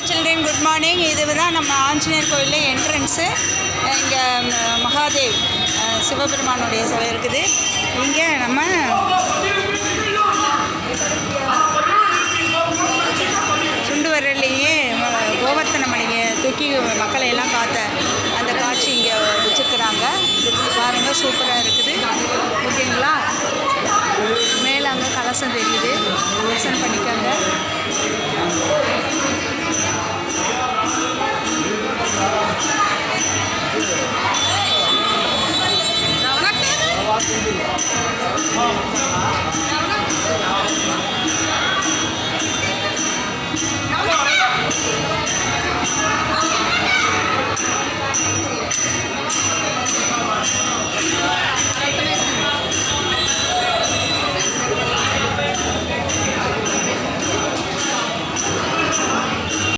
Children good morning. இது தான் நம்ம ஆஞ்சநேயர் கோயிலில் என்ட்ரன்ஸு. இங்கே மகாதேவ் சிவபெருமானுடைய சிலை இருக்குது. இங்கே நம்ம சுண்டு வரலையே கோவர்த்தன மணியை தூக்கி மக்களை எல்லாம் பார்த்த அந்த காட்சி இங்கே வச்சுருக்குறாங்க. பாருங்கள், சூப்பராக இருக்குது. ஓகேங்களா? மேலே அங்கே கலசம் தெரியுது, தரிசனம் பண்ணிக்கோங்க.